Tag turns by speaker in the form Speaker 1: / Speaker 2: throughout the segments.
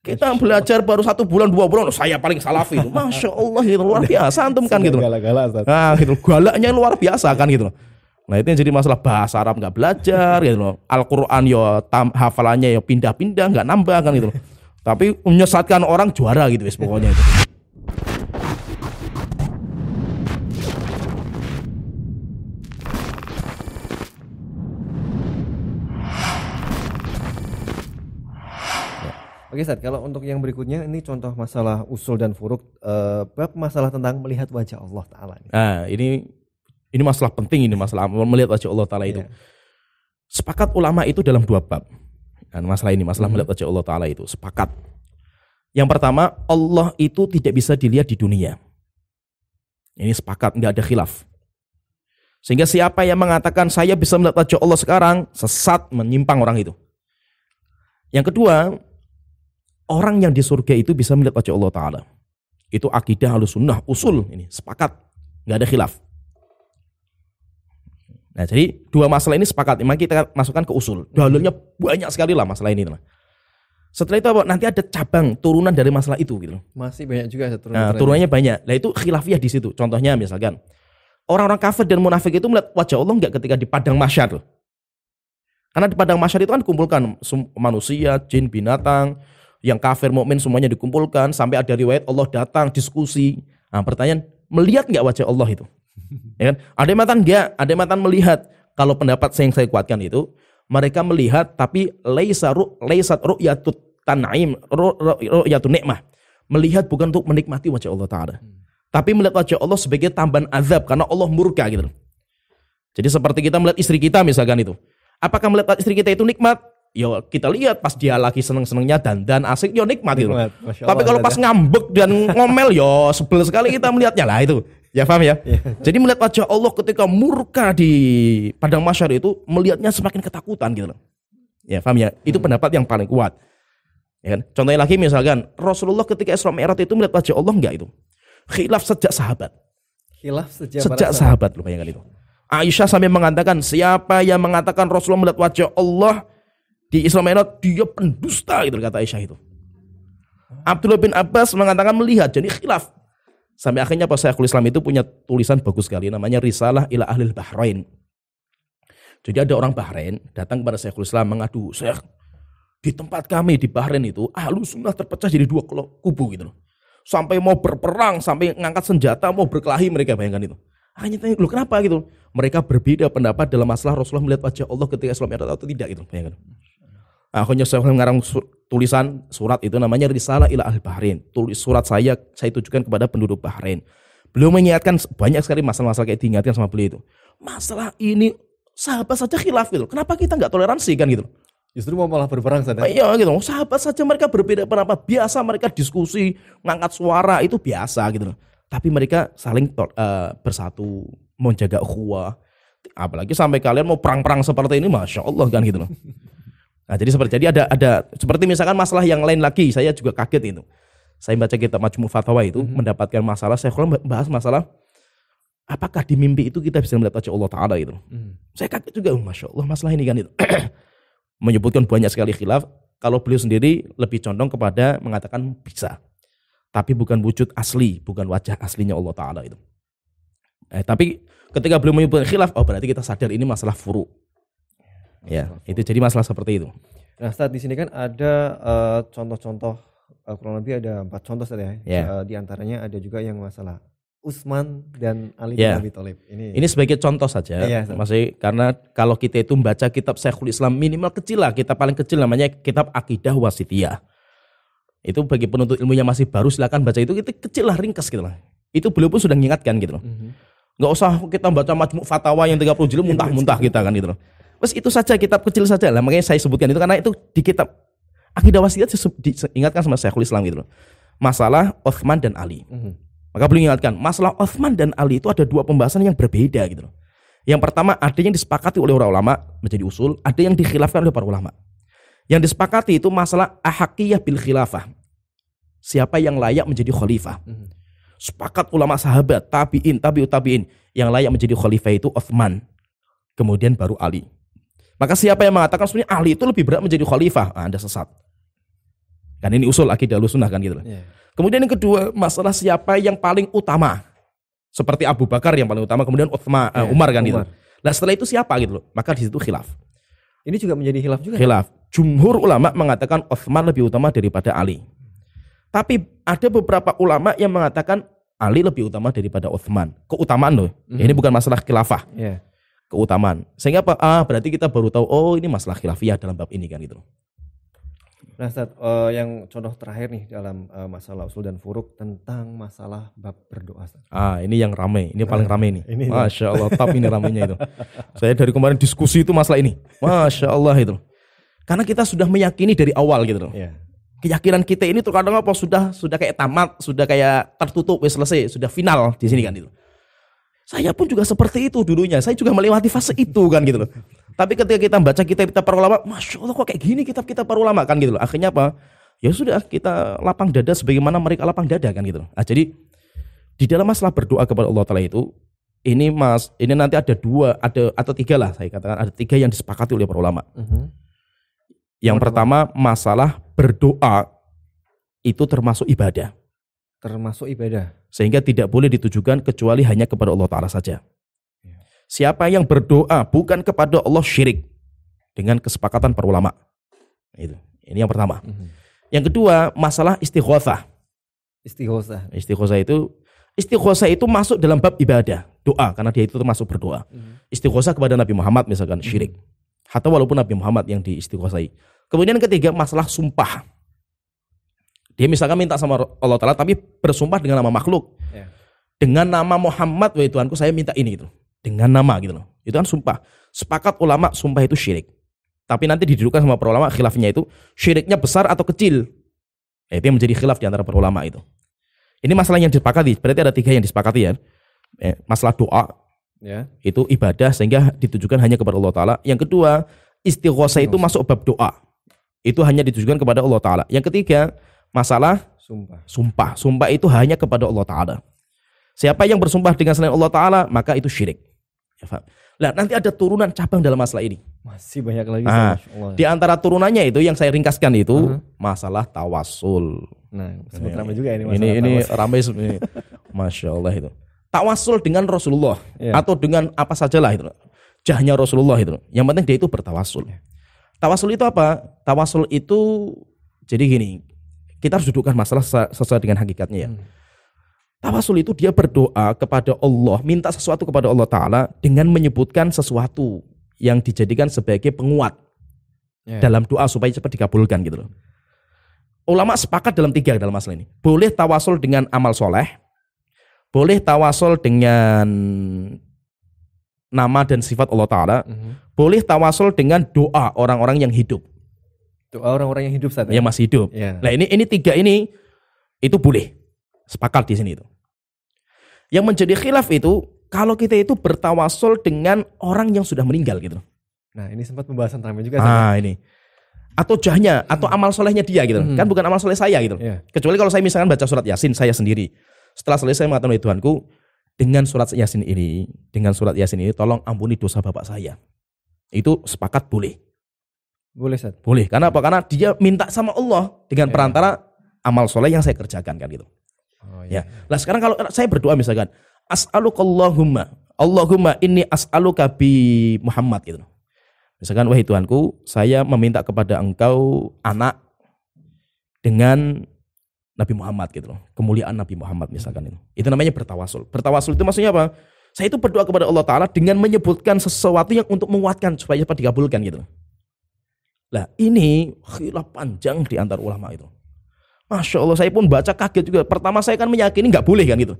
Speaker 1: Kita belajar baru 1 bulan 2 bulan, saya paling salafi itu. Masya Allah gitu, luar biasa antum kan gitu. Nah gitu, galaknya luar biasa kan gitu. Nah itu yang jadi masalah, bahasa Arab nggak belajar gitu loh. Al-Quran ya hafalannya ya pindah-pindah, nggak nambah kan gitu loh. Tapi menyesatkan orang juara gitu wis pokoknya itu.
Speaker 2: Oke Ustaz, kalau untuk yang berikutnya ini contoh masalah usul dan furuk, bab masalah tentang melihat wajah Allah Ta'ala.
Speaker 1: Nah ini masalah penting, ini masalah melihat wajah Allah Ta'ala itu. Sepakat ulama itu dalam 2 bab. Dan masalah ini, masalah melihat wajah Allah Ta'ala itu sepakat. Yang pertama, Allah itu tidak bisa dilihat di dunia. Ini sepakat, nggak ada khilaf. Sehingga siapa yang mengatakan saya bisa melihat wajah Allah sekarang, sesat, menyimpang orang itu. Yang kedua, orang yang di surga itu bisa melihat wajah Allah Ta'ala. Itu akidah Ahlussunnah, usul ini, sepakat. Nggak ada khilaf. Nah jadi 2 masalah ini sepakat. Memang kita masukkan ke usul. Dalilnya banyak sekali lah masalah ini. Setelah itu nanti ada cabang turunan dari masalah itu gitu.
Speaker 2: Masih banyak juga
Speaker 1: turunannya banyak. Nah itu khilafiyah di situ. Contohnya misalkan orang-orang kafir dan munafik itu melihat wajah Allah enggak ketika di padang mahsyar. Karena di padang mahsyar itu kan kumpulkan manusia, jin, binatang, yang kafir, mukmin semuanya dikumpulkan, sampai ada riwayat Allah datang diskusi. Nah, pertanyaan, melihat enggak wajah Allah itu? Ya kan? Ada yang matan enggak, ada yang matan melihat. Kalau pendapat yang saya kuatkan itu, mereka melihat tapi laisat ru'yatut tan'im, ru'yatun nikmah. Melihat bukan untuk menikmati wajah Allah Ta'ala. Tapi melihat wajah Allah sebagai tambahan azab karena Allah murka gitu. Jadi seperti kita melihat istri kita misalkan itu. Apakah melihat istri kita itu nikmat? Ya kita lihat pas dia lagi seneng-senengnya dan asik ya nikmat gitu. Tapi kalau pas ngambek dan ngomel ya sebel sekali kita melihatnya lah itu. Ya paham ya? Jadi melihat wajah Allah ketika murka di padang mahsyar itu melihatnya semakin ketakutan gitu loh. Ya paham ya? Itu pendapat yang paling kuat. Ya kan? Contohnya lagi misalkan Rasulullah ketika Isra Mi'raj itu melihat wajah Allah enggak itu? Khilaf sejak sahabat. Sejak sahabat lu bayangkan itu. Aisyah sampai mengatakan siapa yang mengatakan Rasulullah melihat wajah Allah di Isra Mi'raj dia pendusta gitu kata Aisyah itu. Abdullah bin Abbas mengatakan melihat, jadi khilaf. Sampai akhirnya Pak Syekhul Islam itu punya tulisan bagus sekali namanya Risalah ila Ahlil Bahrain. Jadi ada orang Bahrain datang kepada Syekhul Islam mengadu, "Syekh, di tempat kami di Bahrain itu Ahlussunnah terpecah jadi 2 kubu gitu loh. Sampai mau berperang, sampai ngangkat senjata, mau berkelahi mereka, bayangkan itu." Hanya tanya, "Loh kenapa gitu?" Mereka berbeda pendapat dalam masalah Rasulullah melihat wajah Allah ketika Isra Mi'raj atau tidak gitu, bayangkan. Akhirnya saya mengarang tulisan surat itu namanya Risalah ila Ahli Bahrain. Tulis surat saya tujukan kepada penduduk Bahrain. Beliau mengingatkan banyak sekali masalah-masalah kayak diingatkan sama beliau itu. Masalah ini sahabat saja khilaf gitu. Kenapa kita nggak toleransi kan gitu?
Speaker 2: Justru mau malah berperang saja.
Speaker 1: Iya gitu. Sahabat saja mereka berbeda pendapat. Biasa mereka diskusi, ngangkat suara itu biasa gitu. Tapi mereka saling bersatu, menjaga ukhuwah. Apalagi sampai kalian mau perang-perang seperti ini, masya Allah kan gitu loh. Nah, jadi ada seperti misalkan masalah yang lain lagi, saya juga kaget itu. Saya baca kitab Majmu' Fatawa itu mendapatkan masalah, saya bahas masalah apakah di mimpi itu kita bisa melihat wajah Allah Ta'ala itu. Saya kaget juga, masya Allah masalah ini kan itu. Menyebutkan banyak sekali khilaf. Kalau beliau sendiri lebih condong kepada mengatakan bisa, tapi bukan wujud asli, bukan wajah aslinya Allah Ta'ala itu. Tapi ketika beliau menyebutkan khilaf, oh berarti kita sadar ini masalah furu. Ya, itu jadi masalah seperti itu.
Speaker 2: Nah, Ustaz di sini kan ada contoh-contoh, kurang lebih ada 4 contoh saja ya. Di antaranya ada juga yang masalah Utsman dan Ali bin Abi Thalib. Ini sebagai contoh saja,
Speaker 1: masih karena kalau kita itu membaca kitab Syekhul Islam minimal kecil lah, kitab paling kecil namanya kitab Aqidah Wasithiyah. Itu bagi penuntut ilmu yang masih baru silakan baca itu kecil lah, ringkas gitu lah. Itu beliau pun sudah mengingatkan gitu loh. Nggak usah kita baca Majmu' Fatawa yang 30 jilid muntah-muntah kita kan gitu loh. Terus itu saja, kitab kecil saja lah. Makanya saya sebutkan itu karena itu di kitab Aqidah Wasithiyah diingatkan sama Syekhul Islam gitu loh. Masalah Utsman dan Ali. Maka beliau ingatkan, masalah Utsman dan Ali itu ada 2 pembahasan yang berbeda gitu loh. Yang pertama ada yang disepakati oleh para ulama menjadi usul, ada yang dikhilafkan oleh para ulama. Yang disepakati itu masalah ahaqiyah bil khilafah. Siapa yang layak menjadi khalifah? Sepakat ulama sahabat, tabi'in, tabi'ut tabi'in, yang layak menjadi khalifah itu Utsman. Kemudian baru Ali. Maka siapa yang mengatakan sebenarnya Ali itu lebih berat menjadi khalifah, Anda sesat. Kan ini usul akidah Ahlussunnah kan gitu. Yeah. Kemudian yang kedua, masalah siapa yang paling utama. Seperti Abu Bakar yang paling utama, kemudian Umar kan gitu. Nah setelah itu siapa gitu loh. Maka di situ khilaf.
Speaker 2: Ini juga menjadi khilaf juga.
Speaker 1: Khilaf. Jumhur ulama mengatakan Utsman lebih utama daripada Ali. Tapi ada beberapa ulama yang mengatakan Ali lebih utama daripada Utsman. Keutamaan loh. Ini bukan masalah khilafah. Yeah. Keutamaan. Sehingga berarti kita baru tahu ini masalah khilafiyah dalam bab ini kan gitu.
Speaker 2: Nah Ustaz, yang contoh terakhir nih dalam masalah usul dan furuk tentang masalah bab berdoa. Ustaz.
Speaker 1: Ini yang ramai, ini paling ramai nih. Masya Allah, top ini ramainya itu. Saya dari kemarin diskusi itu masalah ini. Masya Allah itu. Karena kita sudah meyakini dari awal gitu loh. Yeah. Keyakinan kita ini terkadang sudah kayak tamat, sudah kayak tertutup, selesai, sudah final di sini kan itu. Saya pun juga seperti itu dulunya. Saya juga melewati fase itu kan gitu loh. Tapi ketika kita baca kitab para ulama, Masya Allah kok kayak gini kitab para ulama kan gitu loh. Akhirnya apa? Ya sudah kita lapang dada sebagaimana mereka lapang dada kan gitu loh. Jadi di dalam masalah berdoa kepada Allah Ta'ala itu, ini nanti ada atau tiga lah saya katakan. Ada tiga yang disepakati oleh para ulama. Yang pertama masalah berdoa itu termasuk ibadah.
Speaker 2: Termasuk ibadah.
Speaker 1: Sehingga tidak boleh ditujukan kecuali hanya kepada Allah Ta'ala saja. Siapa yang berdoa bukan kepada Allah syirik. Dengan kesepakatan para ulama. Ini yang pertama. Yang kedua masalah istighotsah. Istighotsah itu masuk dalam bab ibadah. Doa, karena dia itu termasuk berdoa. Istighotsah kepada Nabi Muhammad misalkan syirik. Atau walaupun Nabi Muhammad yang diistighotsai. Kemudian yang ketiga masalah sumpah. Dia misalkan minta sama Allah Ta'ala tapi bersumpah dengan nama makhluk. Yeah. Dengan nama Muhammad, wahai Tuhanku saya minta ini gitu. Dengan nama gitu loh. Itu kan sumpah. Sepakat ulama sumpah itu syirik. Tapi nanti didudukkan sama para ulama khilafnya itu syiriknya besar atau kecil. Itu yang menjadi khilaf di antara para ulama itu. Ini masalah yang disepakati. Berarti ada tiga yang disepakati ya. Masalah doa. Yeah. Itu ibadah sehingga ditujukan hanya kepada Allah Ta'ala. Yang kedua istighotsah itu masuk bab doa. Itu hanya ditujukan kepada Allah Ta'ala. Yang ketiga masalah sumpah. Sumpah itu hanya kepada Allah Ta'ala. Siapa yang bersumpah dengan selain Allah Ta'ala maka itu syirik. Nah nanti ada turunan cabang dalam masalah ini.
Speaker 2: Masih banyak lagi.
Speaker 1: Di antara turunannya itu yang saya ringkaskan itu masalah tawasul.
Speaker 2: Nah sempat ramai juga ini masalah
Speaker 1: ini ramai sebenarnya. Masya Allah itu. Tawasul dengan Rasulullah atau dengan apa sajalah itu. Jahnya Rasulullah itu. Yang penting dia itu bertawasul. Tawasul itu apa? Tawasul itu jadi gini. Kita harus dudukkan masalah sesuai dengan hakikatnya ya. Tawasul itu dia berdoa kepada Allah, minta sesuatu kepada Allah Ta'ala dengan menyebutkan sesuatu yang dijadikan sebagai penguat dalam doa supaya cepat dikabulkan gitu loh. Ulama sepakat dalam tiga dalam masalah ini. Boleh tawasul dengan amal soleh, boleh tawasul dengan nama dan sifat Allah Ta'ala, boleh tawasul dengan doa orang-orang yang hidup.
Speaker 2: Doa orang-orang yang hidup saat
Speaker 1: yang masih hidup. Nah ini tiga ini itu boleh. Sepakat di sini itu. Yang menjadi khilaf itu kalau kita itu bertawasul dengan orang yang sudah meninggal gitu.
Speaker 2: Nah ini sempat pembahasan ramai juga.
Speaker 1: Ini. Atau jahnya atau amal solehnya dia gitu. Kan bukan amal soleh saya gitu. Kecuali kalau saya misalkan baca surat Yasin saya sendiri. Setelah selesai saya mengatakan oleh Tuhanku dengan surat Yasin ini tolong ampuni dosa bapak saya. Itu sepakat boleh.
Speaker 2: Boleh Ustaz.
Speaker 1: Boleh. Karena apa? Karena dia minta sama Allah dengan perantara amal soleh yang saya kerjakan kan gitu. Nah sekarang kalau saya berdoa misalkan Allahumma inni as'aluka bi Muhammad gitu. Misalkan wahai Tuhanku saya meminta kepada engkau anak dengan Nabi Muhammad gitu loh. Kemuliaan Nabi Muhammad misalkan itu. Itu namanya bertawasul. Bertawasul itu maksudnya apa? Saya itu berdoa kepada Allah Ta'ala dengan menyebutkan sesuatu yang untuk menguatkan supaya cepat dikabulkan gitu. Lah ini khilaf panjang di antar ulama itu. Masya Allah saya pun baca kaget juga. Pertama saya kan meyakini nggak boleh kan gitu.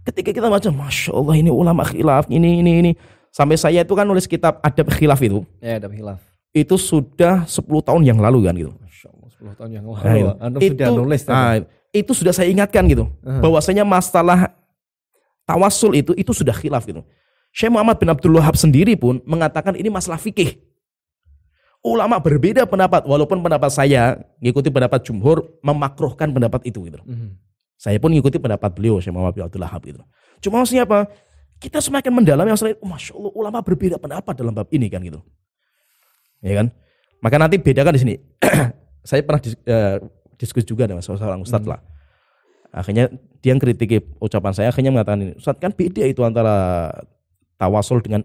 Speaker 1: Ketika kita baca Masya Allah ini ulama khilaf ini. Sampai saya itu kan nulis kitab Adab Khilaf itu.
Speaker 2: Ya Adab Khilaf.
Speaker 1: Itu sudah 10 tahun yang lalu kan gitu.
Speaker 2: Masya Allah 10 tahun yang lalu. Sudah nulis.
Speaker 1: Itu sudah saya ingatkan gitu. Bahwasanya masalah tawasul itu sudah khilaf gitu. Syekh Muhammad bin Abdul Wahab sendiri pun mengatakan ini masalah fikih. Ulama berbeda pendapat, walaupun pendapat saya ngikuti pendapat jumhur memakruhkan pendapat itu gitu. Saya pun ngikuti pendapat beliau Syekh Muhammad bin Abdul Wahab gitu. Cuma maksudnya apa? Kita semakin mendalami masalah Masya Allah ulama berbeda pendapat dalam bab ini kan gitu. Ya kan? Maka nanti bedakan di sini. Saya pernah diskusi juga dengan seorang ustadz lah. Akhirnya dia kritik ucapan saya, akhirnya mengatakan ini, Ustadz kan beda itu antara tawasul dengan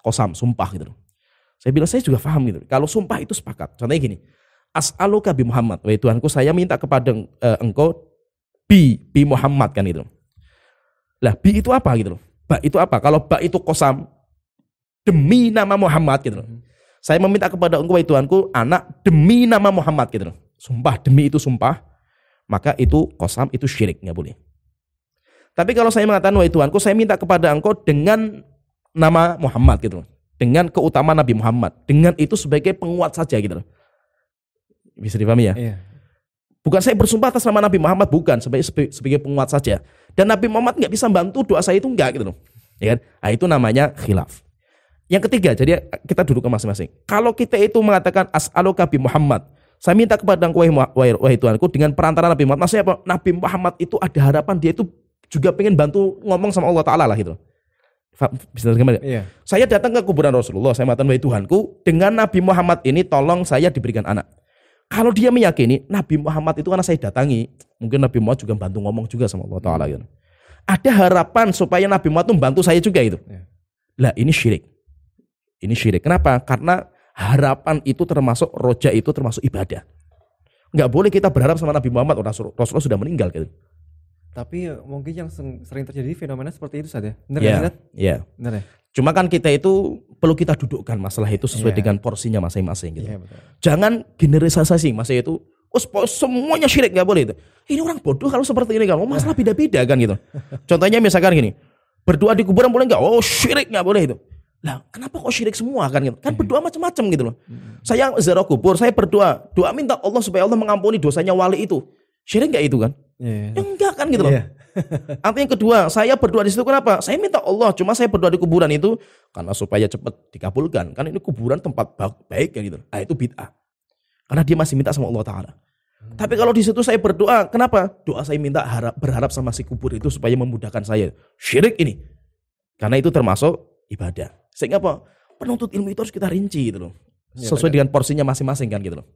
Speaker 1: qasam, sumpah gitu loh. Saya bilang saya juga paham gitu. Kalau sumpah itu sepakat. Contohnya gini, as'aluka bi Muhammad, wahai Tuhanku saya minta kepada engkau bi Muhammad kan itu. Lah bi itu apa gitu loh? Ba itu apa? Kalau ba itu qasam, demi nama Muhammad gitu loh. Saya meminta kepada engkau wahai Tuhanku anak demi nama Muhammad gitu loh. Sumpah, demi itu sumpah, maka itu qasam, itu syirik, nggak boleh. Tapi kalau saya mengatakan wahai Tuhanku saya minta kepada engkau dengan nama Muhammad gitu loh, dengan keutamaan Nabi Muhammad, dengan itu sebagai penguat saja gitu loh. Bisa dipahami ya? Iya. Bukan saya bersumpah atas nama Nabi Muhammad, bukan, sebagai penguat saja. Dan Nabi Muhammad nggak bisa bantu doa saya itu, enggak gitu loh. Ya kan? Nah, itu namanya khilaf. Yang ketiga, jadi kita duduk ke masing-masing. Kalau kita itu mengatakan as'aluka bi Muhammad, saya minta kepada engkau wahai Tuhanku dengan perantara Nabi Muhammad. Maksudnya apa? Nabi Muhammad itu ada harapan dia itu juga pengen bantu ngomong sama Allah Ta'ala lah gitu. Bisa gimana? Iya. Saya datang ke kuburan Rasulullah, saya mengatakan wahai Tuhanku, dengan Nabi Muhammad ini tolong saya diberikan anak. Kalau dia meyakini Nabi Muhammad itu karena saya datangi, mungkin Nabi Muhammad juga bantu ngomong juga sama Allah Ta'ala gitu. Ada harapan supaya Nabi Muhammad itu bantu saya juga itu. Iya. Lah ini syirik. Ini syirik. Kenapa? Karena harapan itu termasuk roja, itu termasuk ibadah. Nggak boleh kita berharap sama Nabi Muhammad, Rasulullah sudah meninggal gitu.
Speaker 2: Tapi mungkin yang sering terjadi fenomena seperti itu saja. Benar
Speaker 1: ya,
Speaker 2: ya?
Speaker 1: Iya.
Speaker 2: Benar ya?
Speaker 1: Cuma kan kita itu perlu kita dudukkan masalah itu sesuai dengan porsinya masing-masing gitu. Betul. Jangan generalisasi masalah itu. Semuanya syirik, nggak boleh itu. Ini orang bodoh kalau seperti ini kan. Masalah beda-beda kan gitu. Contohnya misalkan gini, berdoa di kuburan boleh nggak? Oh syirik, nggak boleh itu. Lah kenapa kok syirik semua kan gitu? Kan berdoa macam-macam gitu loh. Saya ziarah kubur, saya berdoa, doa minta Allah supaya Allah mengampuni dosanya wali itu. Syirik nggak itu kan? Ya enggak kan gitu loh. Artinya kedua, saya berdoa di situ kenapa? Saya minta Allah, cuma saya berdoa di kuburan itu karena supaya cepat dikabulkan. Kan ini kuburan tempat baik kan gitu. Ah itu bid'ah. Karena dia masih minta sama Allah Ta'ala. Tapi kalau di situ saya berdoa, kenapa? Doa saya minta berharap sama si kubur itu supaya memudahkan saya. Syirik ini. Karena itu termasuk ibadah. Sehingga apa? Penuntut ilmu itu harus kita rinci gitu loh. Sesuai dengan porsinya masing-masing kan gitu loh.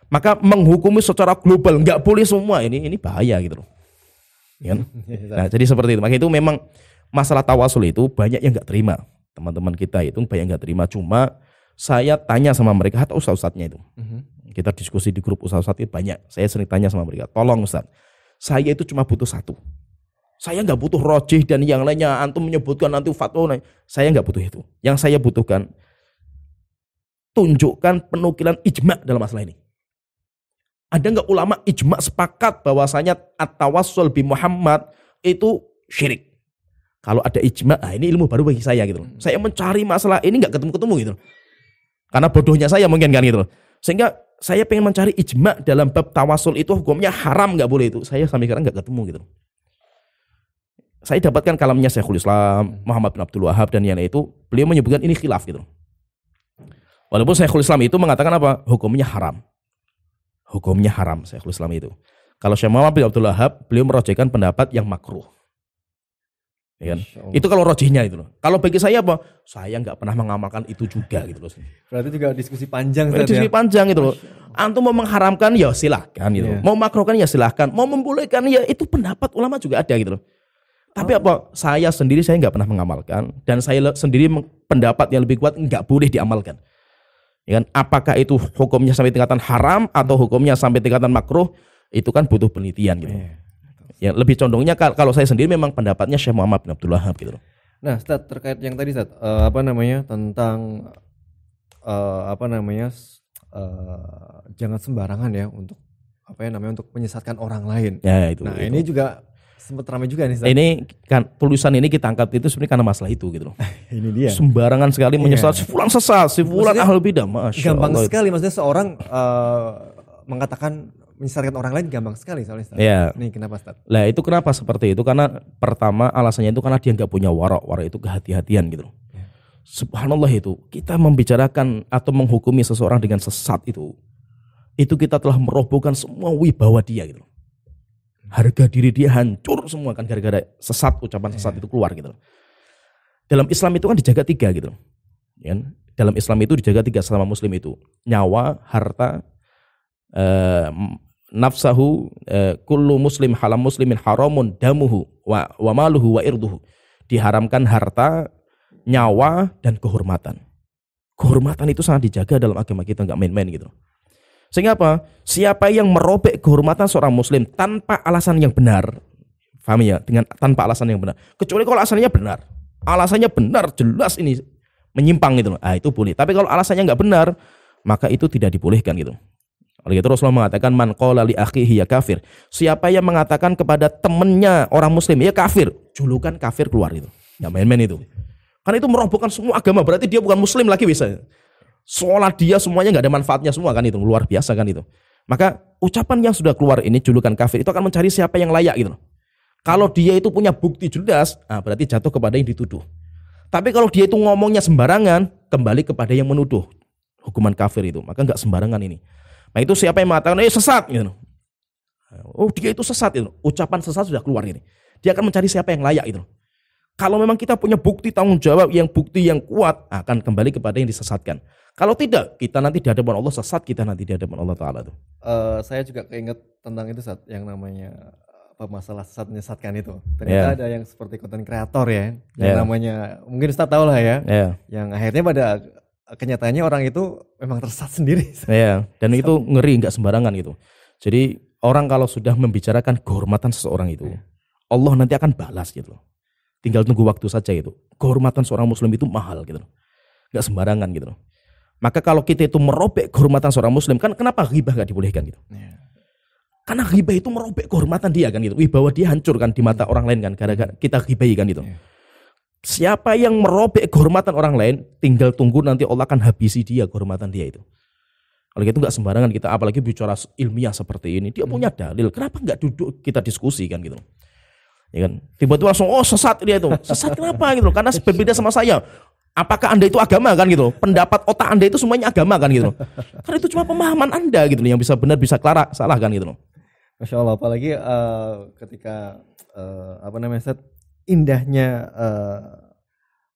Speaker 1: Maka menghukumi secara global nggak boleh semua, ini bahaya gitu loh. Ya. Nah, jadi seperti itu. Maka itu memang masalah tawasul itu banyak yang nggak terima. Teman-teman kita itu banyak yang nggak terima. Cuma saya tanya sama mereka atau ustaz-ustaznya itu. Kita diskusi di grup ustaz-ustaz itu banyak. Saya sering tanya sama mereka, tolong Ustaz, saya itu cuma butuh satu. Saya nggak butuh rojih dan yang lainnya. Antum menyebutkan nanti fatwa. Saya nggak butuh itu. Yang saya butuhkan, tunjukkan penukilan ijma dalam masalah ini. Ada nggak ulama ijma sepakat bahwasanya at-tawassul bi Muhammad itu syirik? Kalau ada ijma, ini ilmu baru bagi saya gitu loh. Saya mencari masalah ini nggak ketemu-ketemu gitu loh. Karena bodohnya saya mungkin kan gitu loh. Sehingga saya pengen mencari ijma dalam bab tawasul itu hukumnya haram, nggak boleh itu. Saya sampai sekarang nggak ketemu gitu loh. Saya dapatkan kalamnya Syekhul Islam, Muhammad bin Abdul Wahab dan yang lain itu, beliau menyebutkan ini khilaf gitu. Walaupun Syekhul Islam itu mengatakan apa? Hukumnya haram. Hukumnya haram Syekhul Islam itu. Kalau Syekh Muhammad bin Abdul Wahab, beliau merojihkan pendapat yang makruh. Ya kan? Itu kalau rojihnya itu loh. Kalau bagi saya apa? Saya nggak pernah mengamalkan itu juga gitu loh.
Speaker 2: Berarti juga diskusi panjang.
Speaker 1: Diskusi panjang gitu loh. Antum mau mengharamkan ya silahkan gitu. Mau makruhkan ya silahkan. Mau membolehkan ya itu pendapat ulama juga ada gitu loh. Tapi apa? Saya sendiri saya nggak pernah mengamalkan dan saya sendiri pendapat yang lebih kuat nggak boleh diamalkan. Ya kan? Apakah itu hukumnya sampai tingkatan haram atau hukumnya sampai tingkatan makruh? Itu kan butuh penelitian gitu. Ya lebih condongnya kalau saya sendiri memang pendapatnya Syekh Muhammad bin Abdul Wahab gitu loh.
Speaker 2: Nah, Ustaz, terkait yang tadi Ustaz, tentang jangan sembarangan ya untuk untuk menyesatkan orang lain.
Speaker 1: Ya itu.
Speaker 2: Nah,
Speaker 1: itu.
Speaker 2: ini juga sempat ramai juga nih Ustaz.
Speaker 1: Ini kan tulisan ini kita angkat itu sebenarnya karena masalah itu gitu loh.
Speaker 2: Ini dia.
Speaker 1: Sembarangan sekali menyesat si fulan sesat, si fulan ahlul bidah.
Speaker 2: Gampang sekali maksudnya seorang mengatakan menyesatkan orang lain gampang sekali soalnya.
Speaker 1: Ya.
Speaker 2: Nih kenapa Ustaz?
Speaker 1: Lah itu kenapa seperti itu? Karena pertama alasannya itu karena dia nggak punya warok itu kehati-hatian gitu loh. Ya. Subhanallah itu kita membicarakan atau menghukumi seseorang dengan sesat itu kita telah merobohkan semua wibawa dia gitu loh. Harga diri dia hancur semua kan gara-gara sesat, ucapan sesat itu keluar gitu loh. Dalam Islam itu kan dijaga 3 gitu loh. Ya, dalam Islam itu dijaga 3 selama muslim itu. Nyawa, harta, nafsahu kullu muslim halam muslimin haramun damuhu wa maluhu wa irduhu. Diharamkan harta, nyawa, dan kehormatan. Kehormatan itu sangat dijaga dalam agama kita, nggak main-main gitu. Sehingga apa? Siapa yang merobek kehormatan seorang muslim tanpa alasan yang benar, paham ya? Dengan tanpa alasan yang benar. Kecuali kalau alasannya benar, jelas ini menyimpang gitu. Itu boleh. Tapi kalau alasannya nggak benar, maka itu tidak dibolehkan gitu. Oleh itu Rasulullah mengatakan man qala li akhihi ya kafir. Siapa yang mengatakan kepada temannya orang muslim ya kafir, julukan kafir keluar itu. Ya main-main itu. Karena itu merobohkan semua agama, berarti dia bukan muslim lagi bisa. Sholat dia semuanya nggak ada manfaatnya semua kan itu, luar biasa kan itu. Maka ucapan yang sudah keluar ini julukan kafir itu akan mencari siapa yang layak gitu. Kalau dia itu punya bukti jelas, berarti jatuh kepada yang dituduh. Tapi kalau dia itu ngomongnya sembarangan, kembali kepada yang menuduh. Hukuman kafir itu, maka nggak sembarangan ini. Nah itu siapa yang mengatakan sesat gitu. Oh dia itu sesat itu. Ucapan sesat sudah keluar ini. Dia akan mencari siapa yang layak itu. Kalau memang kita punya bukti tanggung jawab yang bukti yang kuat, akan kembali kepada yang disesatkan. Kalau tidak, kita nanti di hadapan Allah sesat, kita nanti di hadapan Allah Ta'ala tuh.
Speaker 2: Saya juga keinget tentang itu saat yang namanya masalah sesat menyesatkan itu. Ternyata ada yang seperti konten kreator ya, yang namanya mungkin Ustaz tahu lah ya, yang akhirnya pada kenyataannya orang itu memang tersesat sendiri.
Speaker 1: Dan itu ngeri, nggak sembarangan gitu. Jadi orang kalau sudah membicarakan kehormatan seseorang itu, Allah nanti akan balas gitu. Tinggal tunggu waktu saja itu. Kehormatan seorang muslim itu mahal gitu. Nggak sembarangan gitu. Maka kalau kita itu merobek kehormatan seorang muslim, kan kenapa ghibah nggak dibolehkan gitu? Karena ghibah itu merobek kehormatan dia kan gitu. Wibawa dia hancur kan di mata orang lain kan, gara-gara kita ghibahi kan gitu. Siapa yang merobek kehormatan orang lain, tinggal tunggu nanti Allah akan habisi dia kehormatan dia itu. Kalau gitu nggak sembarangan kita, apalagi bicara ilmiah seperti ini. Dia punya dalil, kenapa nggak duduk kita diskusi kan gitu? Ya kan? Tiba-tiba langsung sesat dia itu. Sesat kenapa gitu? Karena berbeda sama saya. Apakah Anda itu agama kan gitu? Pendapat otak Anda itu semuanya agama kan gitu? Karena itu cuma pemahaman Anda gitu yang bisa benar bisa salah kan gitu.
Speaker 2: Masya Allah, apalagi ketika indahnya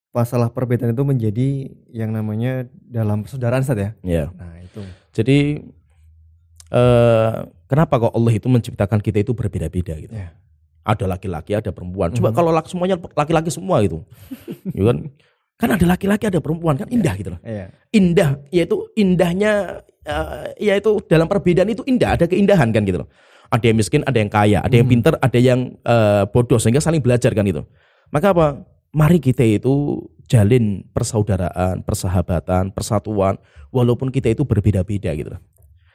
Speaker 2: masalah perbedaan itu menjadi yang namanya dalam persaudaraan saja.
Speaker 1: Ya.
Speaker 2: Nah itu.
Speaker 1: Jadi kenapa kok Allah itu menciptakan kita itu berbeda-beda gitu? Ya. Ada laki-laki, ada perempuan. Coba kalau semuanya laki-laki semua gitu, ya kan ada laki-laki, ada perempuan kan indah gitu loh. Indah, yaitu indahnya, yaitu dalam perbedaan itu indah, ada keindahan kan gitu loh. Ada yang miskin, ada yang kaya, ada yang pintar, ada yang bodoh, sehingga saling belajar kan gitu. Maka apa? Mari kita itu jalin persaudaraan, persahabatan, persatuan, walaupun kita itu berbeda-beda gitu loh.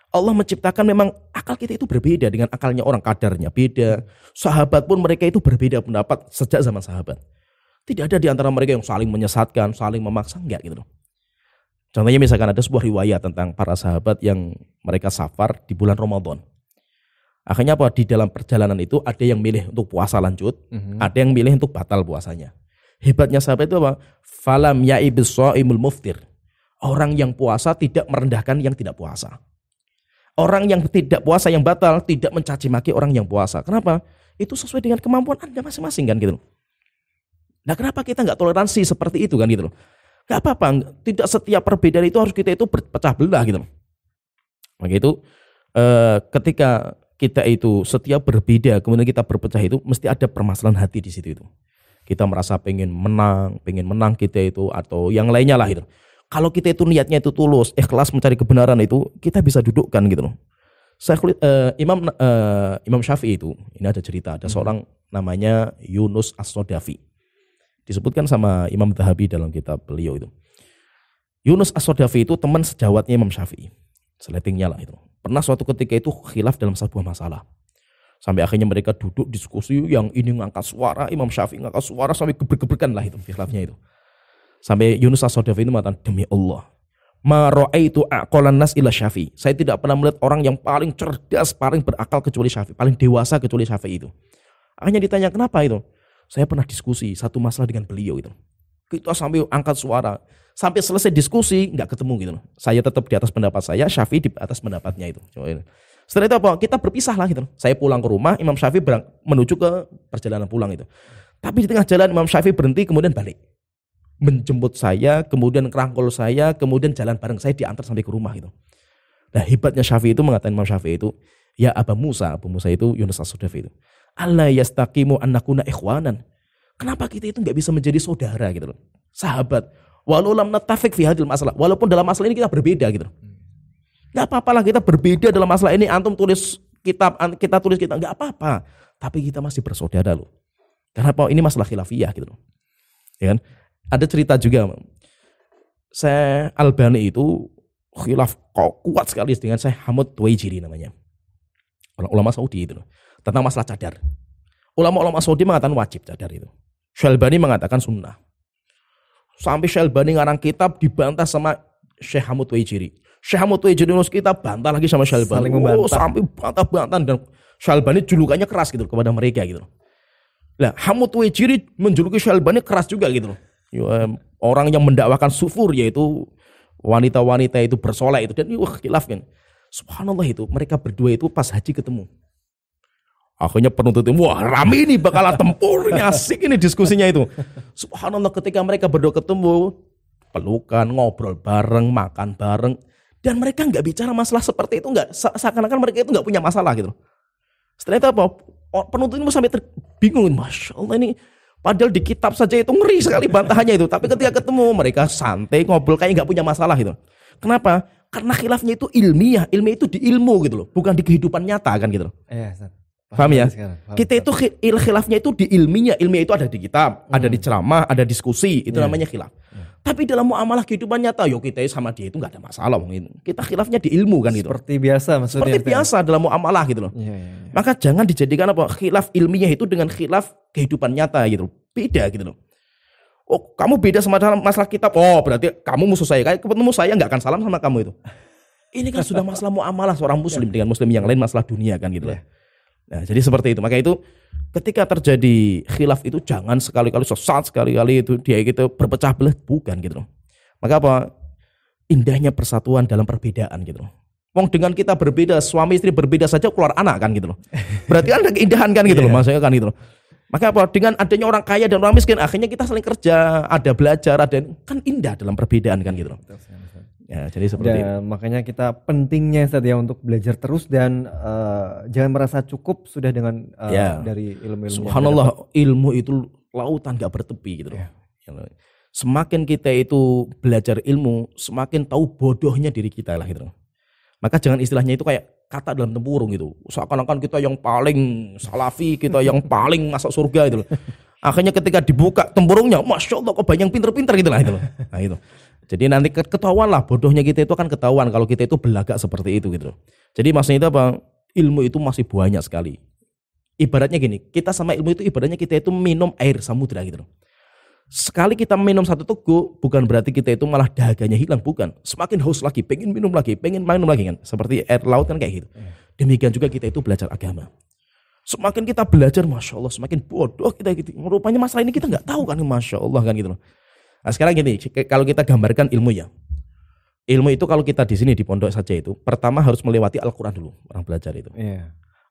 Speaker 1: Allah menciptakan memang akal kita itu berbeda dengan akalnya orang, kadarnya beda. Sahabat pun mereka itu berbeda pendapat sejak zaman sahabat. Tidak ada di antara mereka yang saling menyesatkan, saling memaksa, enggak gitu loh. Contohnya misalkan ada sebuah riwayat tentang para sahabat yang mereka safar di bulan Ramadan. Akhirnya apa? Di dalam perjalanan itu ada yang milih untuk puasa lanjut, ada yang milih untuk batal puasanya. Hebatnya sahabat itu apa? Falam ya'ibis sha'imul muftir. Orang yang puasa tidak merendahkan yang tidak puasa. Orang yang tidak puasa, yang batal, tidak mencaci maki orang yang puasa. Kenapa? Itu sesuai dengan kemampuan Anda masing-masing kan gitu loh. Nah kenapa kita nggak toleransi seperti itu kan gitu loh. Gak apa-apa, tidak setiap perbedaan itu harus kita itu berpecah belah gitu loh. Maka itu ketika kita itu setiap berbeda, kemudian kita berpecah itu, mesti ada permasalahan hati di situ itu. Kita merasa pengen menang kita itu, atau yang lainnya lah gitu. Kalau kita itu niatnya itu tulus, ikhlas mencari kebenaran itu, kita bisa dudukkan gitu loh. Imam Syafi'i itu, ini ada cerita, ada seorang namanya Yunus As-Sodafi. Disebutkan sama Imam Dhahabi dalam kitab beliau itu. Yunus As-Sodafi itu teman sejawatnya Imam Syafi'i. Seletingnya lah itu. Pernah suatu ketika itu khilaf dalam sebuah masalah. Sampai akhirnya mereka duduk diskusi, yang ini ngangkat suara, Imam Syafi'i ngangkat suara, sampai geber-geberkan lah itu khilafnya itu. Sampai Yunus As-Sodafi itu mengatakan, demi Allah, ma ra'aitu aqalan nas ila Syafi'i. Saya tidak pernah melihat orang yang paling cerdas, paling berakal kecuali Syafi'i, paling dewasa kecuali Syafi'i itu. Akhirnya ditanya, kenapa itu? Saya pernah diskusi satu masalah dengan beliau itu. Kita sampai angkat suara, sampai selesai diskusi nggak ketemu gitu. Saya tetap di atas pendapat saya, Syafi'i di atas pendapatnya itu. Setelah itu apa? Kita berpisah lah gitu. Saya pulang ke rumah, Imam Syafi'i menuju ke perjalanan pulang itu. Tapi di tengah jalan Imam Syafi'i berhenti, kemudian balik. Menjemput saya, kemudian kerangkul saya, kemudian jalan bareng saya, diantar sampai ke rumah gitu. Nah hebatnya Syafi'i itu, mengatakan Imam Syafi'i itu, Ya Abu Musa itu Yunus As-Sudafi itu. Alla yastaqimu an nakuna ikhwanan. Kenapa kita itu nggak bisa menjadi saudara gitu loh. Sahabat. Walau lam nattafiq fi hadhil masalah. Walaupun dalam masalah ini kita berbeda gitu loh. Nggak apa-apalah kita berbeda dalam masalah ini. Antum tulis kitab, kita tulis kitab. Nggak apa-apa. Tapi kita masih bersaudara loh. Karena apa? Ini masalah khilafiyah gitu loh. Ya kan? Ada cerita juga. Saya Albani itu khilaf kuat sekali dengan saya Hamad Tuwaijiri namanya. Ulama Saudi itu loh. Tentang masalah cadar. Ulama-ulama Saudi mengatakan wajib cadar itu. Syalbani mengatakan sunnah. Sampai Syalbani ngarang kitab dibantah sama Syekh Hamad Tuwaijiri. Syekh Hamad Tuwaijiri nulis kitab bantah lagi sama Syalbani. Sampai bantah-bantah dan Syalbani julukannya keras gitu kepada mereka gitu. Lah Hamad Tuwaijiri menjuluki Syalbani keras juga gitu loh. Orang yang mendakwakan sufur yaitu wanita-wanita itu bersoleh itu dan khilaf kan. Subhanallah itu mereka berdua itu pas haji ketemu. Akhirnya penuntut ilmu, wah rame ini bakal tempur, ini asik ini diskusinya itu. Subhanallah ketika mereka berdua ketemu, pelukan, ngobrol bareng, makan bareng. Dan mereka nggak bicara masalah seperti itu, nggak seakan-akan mereka itu nggak punya masalah gitu. Setelah itu apa? Penuntut ilmu sampai bingung, Masya Allah ini. Padahal di kitab saja itu ngeri sekali bantahannya itu. Tapi ketika ketemu mereka santai, ngobrol kayak nggak punya masalah gitu. Kenapa? Karena khilafnya itu ilmiah, ilmiah itu di ilmu gitu loh, bukan di kehidupan nyata kan gitu loh.
Speaker 2: Iya,
Speaker 1: paham ya? Kita itu khilafnya itu di ilmiah itu ada di kitab, ada di ceramah, ada diskusi, itu namanya khilaf. Tapi dalam muamalah kehidupan nyata, yo kita sama dia itu nggak ada masalah, kita khilafnya di ilmu kan gitu.
Speaker 2: Seperti biasa maksudnya.
Speaker 1: Seperti biasa dalam muamalah gitu loh. Maka jangan dijadikan apa khilaf ilmiah itu dengan khilaf kehidupan nyata gitu, beda gitu loh. Oh kamu beda sama dalam masalah kitab, oh berarti kamu musuh saya, kayak ketemu saya nggak akan salam sama kamu itu. Ini kan sudah masalah muamalah seorang muslim dengan muslim yang lain, masalah dunia kan gitu loh. Nah, jadi seperti itu. Maka itu ketika terjadi khilaf itu jangan sekali-kali sesat, sekali-kali itu dia gitu berpecah belah, bukan gitu loh. Maka apa? Indahnya persatuan dalam perbedaan gitu loh. Wong dengan kita berbeda, suami istri berbeda saja keluar anak kan gitu loh. Berarti kan ada keindahan kan gitu loh, maksudnya kan gitu loh. Maka apa? Dengan adanya orang kaya dan orang miskin, akhirnya kita saling kerja, ada belajar, ada kan indah dalam perbedaan kan gitu loh. Ya, jadi seperti itu.
Speaker 2: Makanya kita pentingnya Ustaz ya untuk belajar terus dan jangan merasa cukup sudah dengan dari ilmu-ilmu.
Speaker 1: Subhanallah, ilmu itu lautan gak bertepi gitu loh. Semakin kita itu belajar ilmu, semakin tahu bodohnya diri kita lah gitu loh. Maka jangan istilahnya itu kayak kata dalam tempurung gitu. Seakan-akan kita yang paling salafi, kita yang paling masuk surga gitu loh. Akhirnya ketika dibuka tempurungnya, Masya Allah kok banyak pinter-pinter gitu lah. Nah itu. Jadi nanti ketahuan lah bodohnya kita itu akan ketahuan kalau kita itu belagak seperti itu gitu. Jadi maksudnya itu apa? Ilmu itu masih banyak sekali. Ibaratnya gini, kita sama ilmu itu ibaratnya kita itu minum air samudra gitu loh. Sekali kita minum satu teguk, bukan berarti kita itu malah dahaganya hilang, bukan. Semakin haus lagi, pengen minum lagi kan. Seperti air laut kan kayak gitu. Demikian juga kita itu belajar agama. Semakin kita belajar, Masya Allah, semakin bodoh kita gitu. Rupanya masalah ini kita nggak tahu kan, Masya Allah kan gitu loh. Nah sekarang gini, kalau kita gambarkan ilmu ya. Ilmu itu kalau kita di sini di pondok saja itu, pertama harus melewati Al-Quran dulu, orang belajar itu.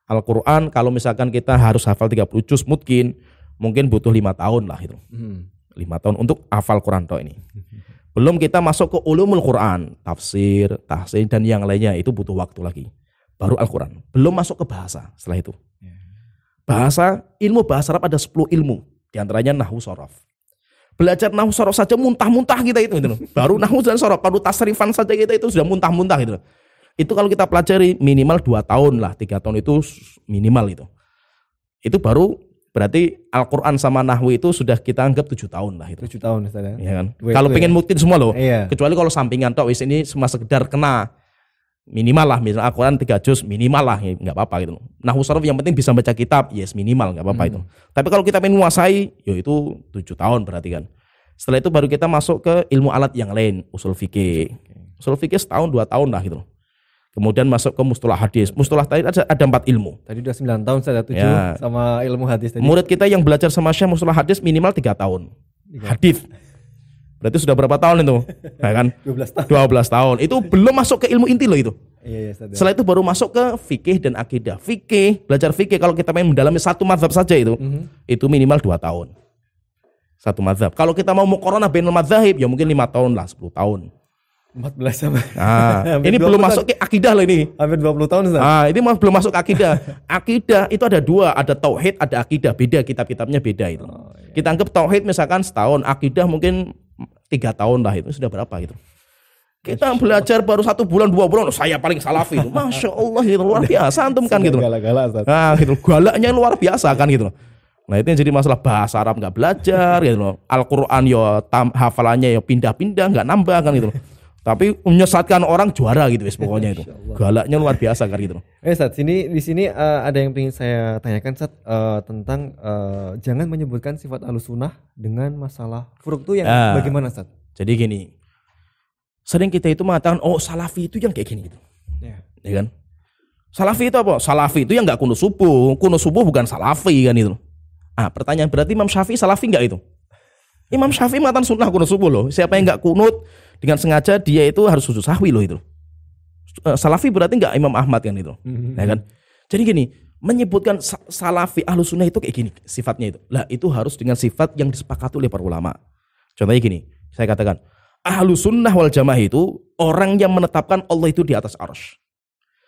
Speaker 1: Al-Quran kalau misalkan kita harus hafal 30 juz mungkin butuh 5 tahun lah itu. 5 tahun untuk hafal Quran toh ini. Belum kita masuk ke ulumul Quran, tafsir, tahsin dan yang lainnya itu butuh waktu lagi. Baru Al-Quran. Belum masuk ke bahasa setelah itu. Bahasa, ilmu bahasa Arab ada 10 ilmu. Di antaranya nahwu sorof. Belajar nahwu sorof saja muntah-muntah kita itu. Baru nahwu dan sorof, baru tasrifan saja kita itu sudah muntah-muntah gitu. Itu kalau kita pelajari minimal 2 tahun lah, 3 tahun itu minimal itu. Itu baru berarti Al-Quran sama nahwu itu sudah kita anggap 7 tahun lah itu.
Speaker 2: 7 tahun Ustaz ya.
Speaker 1: Ya kan? Kalau pengen muktin semua loh. Kecuali kalau sampingan tok wis ini cuma sekedar kena minimal lah, misalnya Al-Quran 3 juz minimal lah, ya enggak apa-apa gitu. Nahwu sharaf yang penting bisa baca kitab, yes minimal enggak apa-apa itu. Tapi kalau kita pengen menguasai, yo itu 7 tahun berarti kan. Setelah itu baru kita masuk ke ilmu alat yang lain, usul fikih. Usul fikih setahun 2 tahun lah gitu. Kemudian masuk ke mustalah hadis. Mustalah tadi ada 4 ilmu.
Speaker 2: Tadi udah 9 tahun saya 7 sama ilmu hadis tadi.
Speaker 1: Murid kita yang belajar sama Syekh mustalah hadis minimal 3 tahun. Hadis. Berarti sudah berapa tahun itu? Nah kan? 12 tahun. Itu belum masuk ke ilmu inti loh itu. Setelah itu baru masuk ke fikih dan akidah. Fikih, belajar fikih kalau kita main mendalami satu mazhab saja itu minimal 2 tahun. Satu mazhab. Kalau kita mau muqaranah bainal madzhab ya mungkin 5 tahun lah, 10 tahun.
Speaker 2: 14 sama.
Speaker 1: Ini belum masuk ke akidah loh ini.
Speaker 2: Hampir 20 tahun Ustaz.
Speaker 1: Ini belum masuk ke akidah. Akidah itu ada dua, ada tauhid, ada akidah. Beda, kitab-kitabnya beda itu. Iya. Kita anggap tauhid misalkan setahun, akidah mungkin 3 tahun lah, itu sudah berapa gitu. Kita belajar baru 1 bulan 2 bulan, saya paling salafi itu. Masya Allah itu luar biasa antum kan gitu.
Speaker 2: Galak-galak.
Speaker 1: Gitu. Galaknya luar biasa kan gitu. Nah itu yang jadi masalah, bahasa Arab nggak belajar gitu loh. Al-Quran ya hafalannya ya pindah-pindah, nggak nambah kan gitu loh. Tapi menyesatkan orang juara gitu pokoknya itu. Galaknya luar biasa kan gitu loh.
Speaker 2: Ustaz, di sini ada yang ingin saya tanyakan Ustaz, tentang jangan menyebutkan sifat Ahlussunnah dengan masalah furuk itu yang bagaimana Ustaz?
Speaker 1: Jadi gini, sering kita itu mengatakan salafi itu yang kayak gini gitu. Ya kan? Salafi itu apa? Salafi itu yang nggak kunut subuh bukan salafi kan itu. Pertanyaan, berarti Imam Syafi'i salafi nggak itu? Imam Syafi'i mengatakan sunnah kunut subuh loh. Siapa yang nggak kunut dengan sengaja, dia itu harus sujud sahwi loh itu. Salafi berarti nggak Imam Ahmad kan itu, ya kan? Jadi gini, menyebutkan salafi Ahlussunnah itu kayak gini sifatnya itu. Lah itu harus dengan sifat yang disepakati oleh para ulama. Contohnya gini, saya katakan Ahlussunnah wal Jamaah itu orang yang menetapkan Allah itu di atas arsy.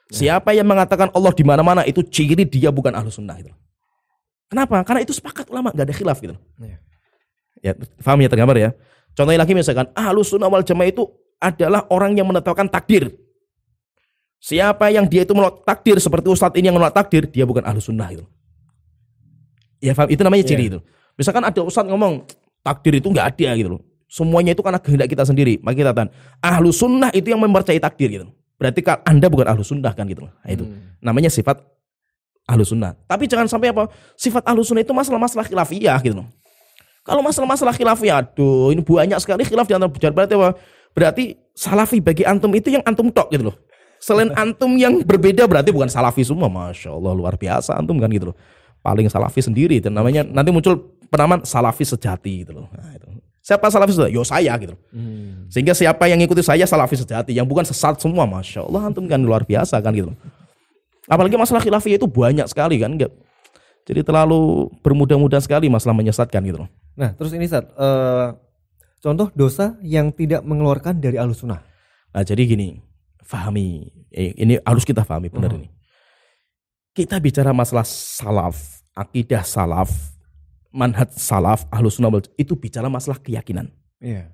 Speaker 1: Siapa yang mengatakan Allah di mana-mana, itu ciri dia bukan Ahlussunnah itu. Kenapa? Karena itu sepakat ulama, nggak ada khilaf gitu. Ya, paham ya, tergambar ya. Contohnya lagi misalkan Ahlussunnah wal Jamaah itu adalah orang yang menetapkan takdir. Siapa yang dia itu menolak takdir seperti Ustadz ini yang menolak takdir, dia bukan Ahlussunnah itu. Ya paham, itu namanya ciri itu. Misalkan ada Ustadz ngomong takdir itu nggak ada gitu loh. Semuanya itu karena kehendak kita sendiri. Maka kita katakan Ahlussunnah itu yang mempercayai takdir gitu. Berarti Anda bukan Ahlussunnah kan gitu. Nah, itu namanya sifat Ahlussunnah. Tapi jangan sampai apa? Sifat Ahlussunnah itu masalah-masalah khilafiyah gitu loh. Kalau masalah-masalah khilafiyah, aduh ini banyak sekali khilaf di antara bujar. Berarti apa? Berarti salafi bagi antum itu yang antum tok gitu loh. Selain antum yang berbeda berarti bukan salafi semua. Masya Allah luar biasa antum kan gitu loh. Paling salafi sendiri, dan namanya nanti muncul penamaan salafi sejati gitu loh. Nah, itu. Siapa salafi sejati? Yo saya gitu. Sehingga siapa yang ngikuti saya salafi sejati, yang bukan sesat semua. Masya Allah antum kan luar biasa kan gitu. Apalagi masalah khilafiyah itu banyak sekali kan, enggak. Jadi terlalu bermudah-mudah sekali masalah menyesatkan gitu.
Speaker 2: Nah terus ini Ustaz, contoh dosa yang tidak mengeluarkan dari Ahlussunnah.
Speaker 1: Nah jadi gini, fahami, ini harus kita fahami benar ini. Kita bicara masalah salaf, akidah salaf, manhaj salaf, Ahlussunnah itu bicara masalah keyakinan.
Speaker 2: Iya.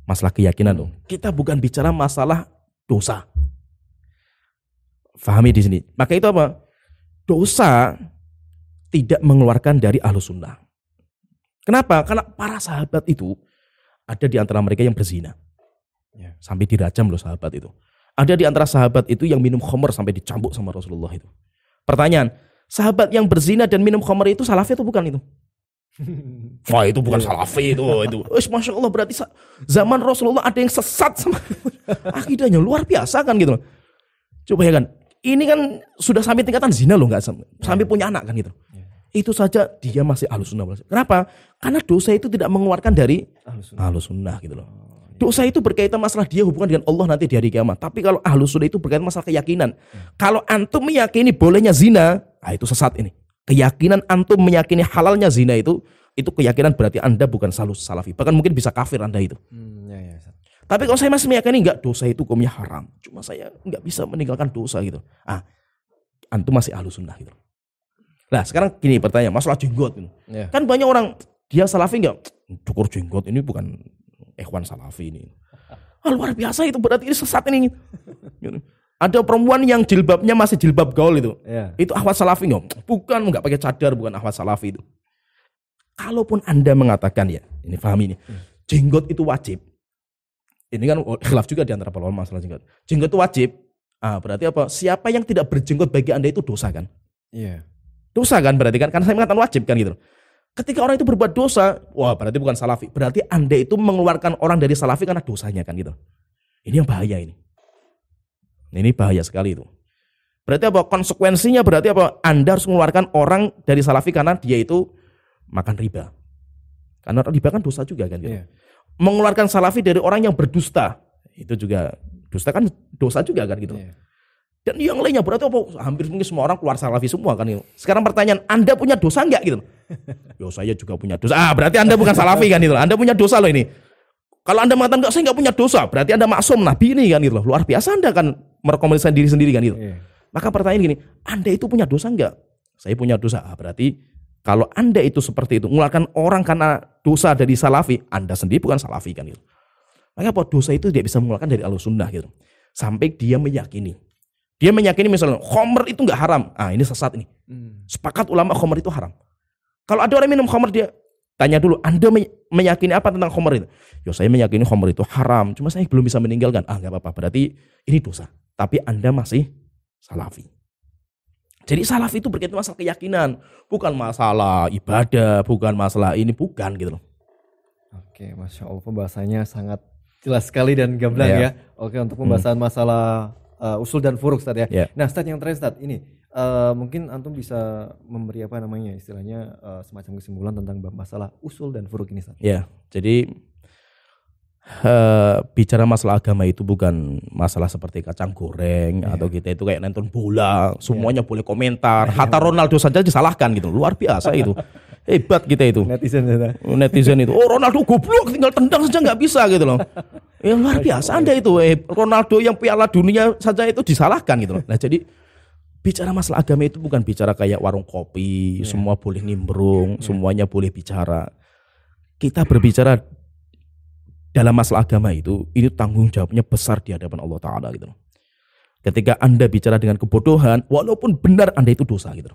Speaker 1: Masalah keyakinan dong. Kita bukan bicara masalah dosa. Fahami di sini. Maka itu apa? Dosa tidak mengeluarkan dari Ahlussunnah. Kenapa? Karena para sahabat itu ada di antara mereka yang berzina. Sampai dirajam loh sahabat itu. Ada di antara sahabat itu yang minum khamr sampai dicambuk sama Rasulullah itu. Pertanyaan, sahabat yang berzina dan minum khamr itu salafi atau bukan itu? Wah itu bukan salafi itu. Masya Allah, berarti zaman Rasulullah ada yang sesat sama akidahnya, luar biasa kan gitu. Coba ya kan, ini kan sudah sampai tingkatan zina loh, nggak sampai punya anak kan gitu. Itu saja dia masih Ahlussunnah. Kenapa? Karena dosa itu tidak mengeluarkan dari Ahlussunnah gitu loh. Dosa itu berkaitan masalah dia hubungan dengan Allah nanti di hari kiamat. Tapi kalau Ahlussunnah itu berkaitan masalah keyakinan. Kalau antum meyakini bolehnya zina, itu sesat ini. Keyakinan antum meyakini halalnya zina itu keyakinan berarti Anda bukan salafi. Bahkan mungkin bisa kafir Anda itu. Tapi kalau saya masih meyakini enggak, dosa itu hukumnya haram. Cuma saya enggak bisa meninggalkan dosa gitu. Antum masih Ahlussunnah gitu. Nah sekarang gini pertanyaan, masalah jenggot gitu. Kan banyak orang, dia salafi enggak? Cukur jenggot ini bukan ikhwan salafi ini. Luar biasa itu, berarti ini sesat ini. Ada perempuan yang jilbabnya masih jilbab gaul itu. Itu akhwat salafi enggak? Bukan, enggak pakai cadar, bukan akhwat salafi itu. Kalaupun Anda mengatakan ya, ini pahami ini, jenggot itu wajib. Ini kan khilaf juga di antara para ulama masalah jenggot. Jenggot itu wajib. Berarti apa? Siapa yang tidak berjenggot bagi Anda itu dosa kan? Iya. Dosa kan berarti kan? Karena saya mengatakan wajib kan gitu. Ketika orang itu berbuat dosa, wah berarti bukan salafi. Berarti Anda itu mengeluarkan orang dari salafi karena dosanya kan gitu. Ini yang bahaya ini. Ini bahaya sekali itu. Berarti apa? Konsekuensinya berarti apa? Anda harus mengeluarkan orang dari salafi karena dia itu makan riba. Karena riba kan dosa juga kan gitu. Mengeluarkan salafi dari orang yang berdusta, itu juga dusta kan dosa juga kan gitu. Dan yang lainnya berarti apa? Hampir mungkin semua orang keluar salafi semua kan gitu. Sekarang pertanyaan, Anda punya dosa enggak gitu? Yo saya juga punya dosa. Berarti Anda bukan salafi kan itu. Anda punya dosa loh ini. Kalau Anda mengatakan enggak, saya enggak punya dosa, berarti Anda maksum, Nabi ini kan gitu loh. Luar biasa Anda kan merekomendasikan diri sendiri kan gitu. Maka pertanyaan gini, Anda itu punya dosa enggak? Saya punya dosa. Berarti kalau Anda itu seperti itu, mengeluarkan orang karena dosa dari salafi, Anda sendiri bukan salafi kan gitu. Maka dosa itu tidak bisa mengeluarkan dari Ahlussunnah gitu. Sampai dia meyakini. Dia meyakini misalnya khamr itu enggak haram. Ah, ini sesat ini. Sepakat ulama khamr itu haram. Kalau ada orang minum khamr, dia tanya dulu, Anda meyakini apa tentang khamr itu? Ya saya meyakini khamr itu haram, cuma saya belum bisa meninggalkan. Ah, enggak apa-apa, berarti ini dosa. Tapi Anda masih salafi. Jadi salafi itu berkaitan masalah keyakinan, bukan masalah ibadah, bukan masalah ini, bukan gitu loh.
Speaker 2: Oke, Masya Allah, pembahasannya sangat jelas sekali dan gamblang ya. Oke, untuk pembahasan masalah usul dan furuk, Ustaz ya. Nah, Ustaz, yang terakhir, Ustaz, ini mungkin antum bisa memberi apa namanya istilahnya semacam kesimpulan tentang masalah usul dan furuk ini, Ustaz.
Speaker 1: Ya, jadi bicara masalah agama itu bukan masalah seperti kacang goreng atau kita itu kayak nonton bola, semuanya boleh komentar. Hatta Ronaldo saja disalahkan gitu. Luar biasa itu. Hebat kita itu. Netizen itu. Oh, Ronaldo goblok, tinggal tendang saja nggak bisa gitu loh. Ya luar biasa Anda itu. Ronaldo yang Piala Dunia saja itu disalahkan gitu loh. Nah, jadi bicara masalah agama itu bukan bicara kayak warung kopi, semua boleh nimbrung, semuanya boleh bicara. Kita berbicara dalam masalah agama itu, ini tanggung jawabnya besar di hadapan Allah Ta'ala gitu. Ketika Anda bicara dengan kebodohan, walaupun benar Anda itu dosa gitu.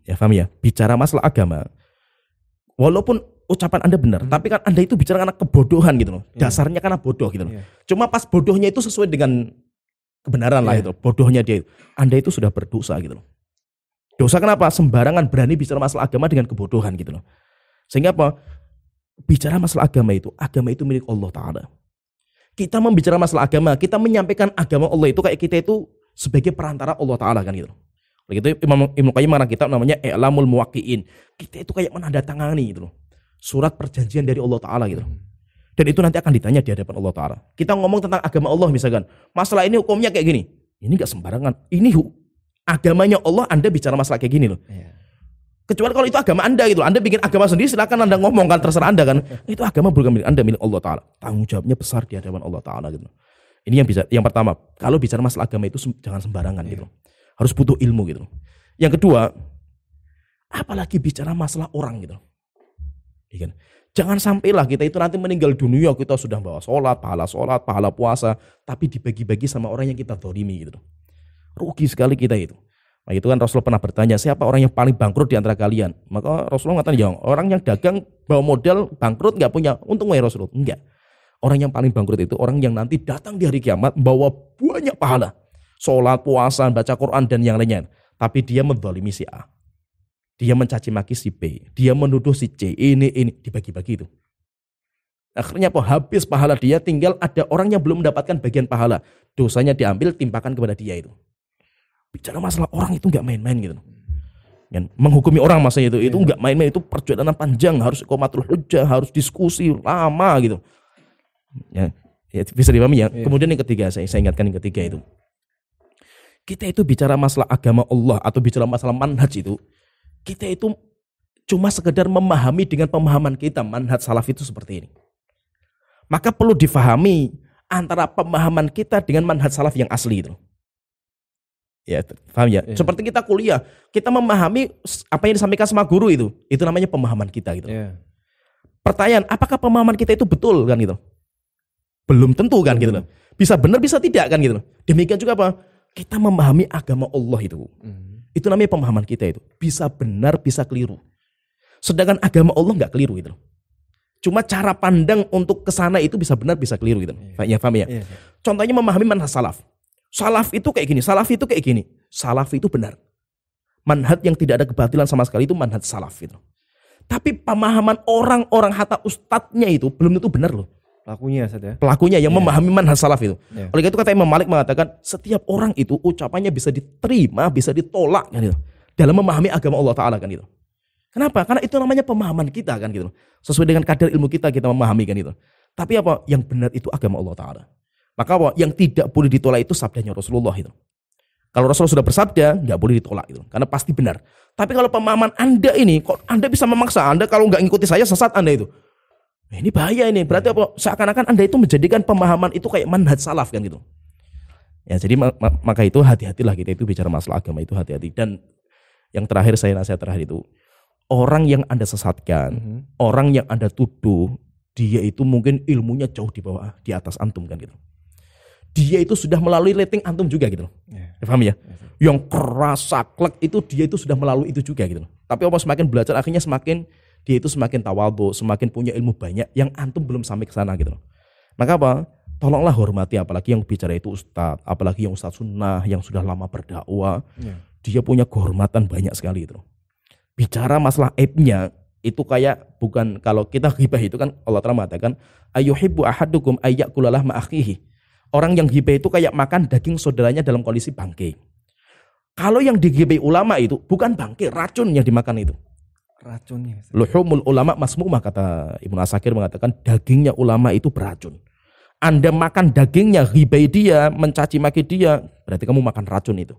Speaker 1: Ya paham ya? Bicara masalah agama, walaupun ucapan Anda benar, tapi kan Anda itu bicara karena kebodohan gitu loh. Dasarnya karena bodoh gitu loh. Cuma pas bodohnya itu sesuai dengan kebenaran lah itu, bodohnya dia itu. Anda itu sudah berdosa gitu loh. Dosa kenapa? Sembarangan berani bicara masalah agama dengan kebodohan gitu loh. Sehingga apa? Bicara masalah agama itu milik Allah Ta'ala. Kita membicara masalah agama, kita menyampaikan agama Allah itu kayak kita itu sebagai perantara Allah Ta'ala kan gitu. Begitu Ibnu Qayyim marah kitab namanya I'lamul Muwaqqi'in. Kita itu kayak menandatangani gitu loh. Surat perjanjian dari Allah Ta'ala gitu. Dan itu nanti akan ditanya di hadapan Allah Ta'ala. Kita ngomong tentang agama Allah misalkan, masalah ini hukumnya kayak gini. Ini gak sembarangan. Ini agamanya Allah, Anda bicara masalah kayak gini loh. Kecuali kalau itu agama Anda gitu. Anda bikin agama sendiri, silakan Anda ngomong kan, terserah Anda kan. Itu agama bukan milik Anda, milik Allah Ta'ala. Tanggung jawabnya besar di hadapan Allah Ta'ala gitu. Ini yang pertama, kalau bicara masalah agama itu jangan sembarangan gitu. Harus butuh ilmu gitu. Yang kedua, apalagi bicara masalah orang gitu. Ya kan? Jangan sampailah kita itu nanti meninggal dunia, kita sudah bawa sholat, pahala puasa, tapi dibagi-bagi sama orang yang kita dzalimi gitu. Rugi sekali kita itu. Nah, itu kan Rasulullah pernah bertanya, siapa orang yang paling bangkrut di antara kalian? Maka Rasulullah mengatakan, ya orang yang dagang bawa modal bangkrut nggak punya untung ya Rasulullah. Enggak. Orang yang paling bangkrut itu orang yang nanti datang di hari kiamat bawa banyak pahala. Sholat, puasa, baca Quran dan yang lainnya. Tapi dia menzalimi si A. Dia mencaci maki si B. Dia menuduh si C. Ini dibagi-bagi itu. Akhirnya apa? Habis pahala dia, tinggal ada orang yang belum mendapatkan bagian pahala. Dosanya diambil, timpakan kepada dia itu. Bicara masalah orang itu nggak main-main gitu. Menghukumi orang maksudnya itu nggak main-main, itu perjalanan panjang, harus qomatul hujjah, harus diskusi lama gitu. Ya bisa dipahami ya. Kemudian yang ketiga, saya ingatkan yang ketiga itu. Kita itu bicara masalah agama Allah atau bicara masalah manhaj itu, kita itu cuma sekedar memahami dengan pemahaman kita manhaj salaf itu seperti ini. Maka perlu difahami antara pemahaman kita dengan manhaj salaf yang asli itu. Ya, paham ya? Seperti kita kuliah, kita memahami apa yang disampaikan sama guru itu namanya pemahaman kita gitu. Pertanyaan, apakah pemahaman kita itu betul kan gitu? Belum tentu kan gitu loh. Bisa benar, bisa tidak kan gitu loh. Demikian juga apa? Kita memahami agama Allah itu. Itu namanya pemahaman kita itu. Bisa benar, bisa keliru. Sedangkan agama Allah nggak keliru gitu loh. Cuma cara pandang untuk kesana itu bisa benar, bisa keliru gitu. Ya, paham ya? Contohnya memahami manhaj salaf. Salaf itu kayak gini, salaf itu kayak gini. Salaf itu benar. Manhaj yang tidak ada kebatilan sama sekali itu manhaj salaf itu. Tapi pemahaman orang-orang hatta ustadznya itu belum tentu benar loh. Pelakunya yang memahami manhaj salaf itu. Oleh itu kata Imam Malik mengatakan setiap orang itu ucapannya bisa diterima, bisa ditolak kan gitu. Dalam memahami agama Allah Ta'ala kan gitu. Kenapa? Karena itu namanya pemahaman kita kan gitu. Sesuai dengan kadar ilmu kita memahami kan gitu. Tapi apa? Yang benar itu agama Allah Ta'ala. Maka apa? Yang tidak boleh ditolak itu sabdanya Rasulullah itu. Kalau Rasulullah sudah bersabda, nggak boleh ditolak itu, karena pasti benar. Tapi kalau pemahaman Anda ini, kok Anda bisa memaksa? Anda kalau nggak ngikuti saya sesat Anda itu. Ini bahaya ini. Berarti apa? Seakan-akan Anda itu menjadikan pemahaman itu kayak manhaj salaf kan gitu. Ya, jadi maka itu hati-hatilah kita itu bicara masalah agama itu hati-hati. Dan yang terakhir saya nasihat terakhir itu, orang yang Anda sesatkan, orang yang Anda tuduh, dia itu mungkin ilmunya jauh di bawah, di atas antum kan gitu. Dia itu sudah melalui rating antum juga gitu. Paham ya? Yang keras saklek itu dia itu sudah melalui itu juga gitu. Tapi apa semakin belajar akhirnya semakin dia itu semakin tawadhu, semakin punya ilmu banyak yang antum belum sampai ke sana gitu. Maka apa? Tolonglah hormati, apalagi yang bicara itu ustadz, apalagi yang ustadz sunnah yang sudah lama berdakwah. Dia punya kehormatan banyak sekali itu. Bicara masalah aibnya itu kayak bukan, kalau kita ghibah itu kan Allah Ta'ala mengatakan ayyuhibbu ahadukum ayyakula lahma akhihi. Orang yang ghibah itu kayak makan daging saudaranya dalam kondisi bangkai. Kalau yang dighibai ulama itu bukan bangkai, racun yang dimakan itu.
Speaker 2: Racunnya.
Speaker 1: Luhumul ulama masmumah, kata Ibnu Asakir mengatakan dagingnya ulama itu beracun. Anda makan dagingnya, ghibai dia, mencaci maki dia, berarti kamu makan racun itu.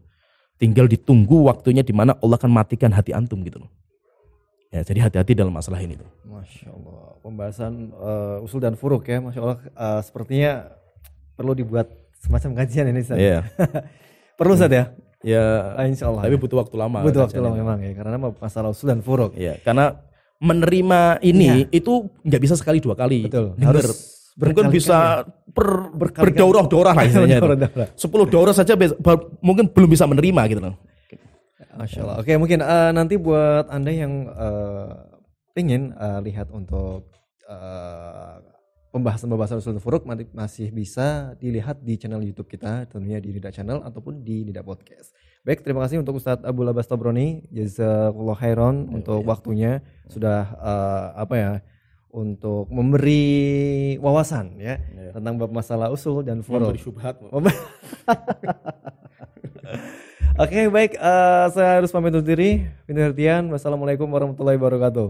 Speaker 1: Tinggal ditunggu waktunya di mana Allah akan matikan hati antum gitu loh. Ya, jadi hati-hati dalam masalah ini tuh.
Speaker 2: Masya Allah. Pembahasan usul dan furuk ya, Masya Allah. Sepertinya perlu dibuat semacam kajian ini, Ustaz.
Speaker 1: Iya.
Speaker 2: Perlu, Ustaz ya?
Speaker 1: Ya,
Speaker 2: insya Allah.
Speaker 1: Tapi butuh waktu lama.
Speaker 2: Butuh waktu lama memang ya, karena masalah usul dan furuk.
Speaker 1: Iya, karena menerima ini itu nggak bisa sekali dua kali.
Speaker 2: Betul.
Speaker 1: Harus mungkin bisa berdaurah-daurah lah istilahnya. 10 daurah saja mungkin belum bisa menerima gitu loh.
Speaker 2: Masya Allah. Oke, mungkin nanti buat Anda yang ingin lihat untuk pembahasan usul furuk masih bisa dilihat di channel YouTube kita, tentunya di Nida Channel ataupun di Nida Podcast. Baik, terima kasih untuk Ustadz Abdul Abbas Tobroni, jazakallahu khairan untuk waktunya sudah untuk memberi wawasan ya tentang bab masalah usul dan furuk.
Speaker 1: Memberi syubhat.
Speaker 2: Oke, baik, saya harus pamit undur diri. Wassalamualaikum warahmatullahi wabarakatuh.